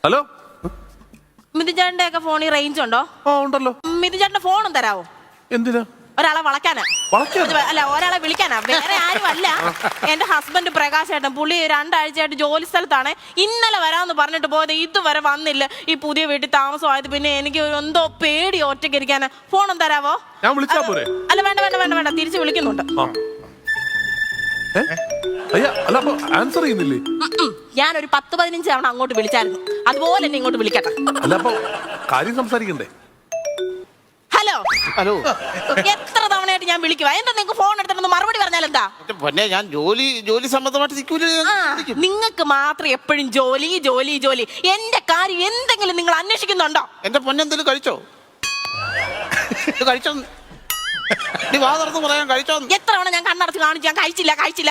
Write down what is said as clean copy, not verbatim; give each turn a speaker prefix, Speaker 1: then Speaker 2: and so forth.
Speaker 1: Hello,
Speaker 2: മിഥുചേട്ടന്റെ ഒക്കെ ഫോണിൽ range ഉണ്ടോ?
Speaker 1: ആ ഉണ്ടല്ലോ.
Speaker 2: മിഥുചേട്ടന്റെ ഫോണും തരാവോ?
Speaker 1: എന്തിനാ?
Speaker 2: ഒരാളെ വളയ്ക്കാനാ. അല്ല, ഒരാളെ വിളിക്കാനാ, വേറെ ആരും അല്ല. എന്റെ ഹസ്ബൻഡ് പ്രകാശ് ഏട്ടൻ, പുള്ളി 2 ആഴ്ചയായിട്ട് ജോലി സ്ഥലത്താണ്. ഇന്നലെ വരാമെന്ന് പറഞ്ഞിട്ട് പോയത് ഇതുവരെ വന്നില്ല. ഈ പുതിയ വീട്ടിൽ താമസമായത് പിന്നെ എനിക്ക് എന്തോ പേടി ഒറ്റയ്ക്ക് ഇരിക്കാനാ. ഫോണും തരാവോ?
Speaker 1: ഞാൻ വിളിച്ചാ പോരെ?
Speaker 2: അല്ല, വേണ്ട വേണ്ട വേണ്ട വേണ്ട, തിരിച്ച് വിളിക്കുന്നുണ്ട്.
Speaker 1: അല്ല, അപ്പൊ ആൻസർ ചെയ്യുന്നില്ലേ?
Speaker 2: ഞാനൊരു 10-15 തവണ അങ്ങോട്ട് വിളിച്ചായിരുന്നു, അതുപോലെ എന്നെ ഇങ്ങോട്ട് വിളിക്കട്ടെ.
Speaker 1: അല്ല, അപ്പൊ കാര്യം സംസാരിക്കണ്ടേ?
Speaker 2: ഹലോ
Speaker 3: ഹലോ,
Speaker 2: എത്ര തവണയായിട്ട് ഞാൻ വിളിക്കുവാ? എന്താ നിങ്ങൾക്ക് ഫോൺ എടുത്തിട്ടൊന്ന് മറുപടി പറഞ്ഞാൽ എന്താ?
Speaker 3: പിന്നെ ഞാൻ ജോലി സംബന്ധമായിട്ട്
Speaker 2: നിങ്ങൾക്ക് മാത്രം എപ്പോഴും ജോലി ജോലി ജോലി. എന്റെ കാര്യം എന്തെങ്കിലും നിങ്ങൾ അന്വേഷിക്കുന്നുണ്ടോ?
Speaker 3: എന്റെ പൊന്നെന്തെങ്കിലും കഴിച്ചോ? കഴിച്ചോ? വാ തുറന്ന് പറയാൻ കഴിച്ചോ?
Speaker 2: എത്ര തവണ ഞാൻ കണ്ണടച്ച് കാണിച്ചു, ഞാൻ കഴിച്ചില്ല കഴിച്ചില്ല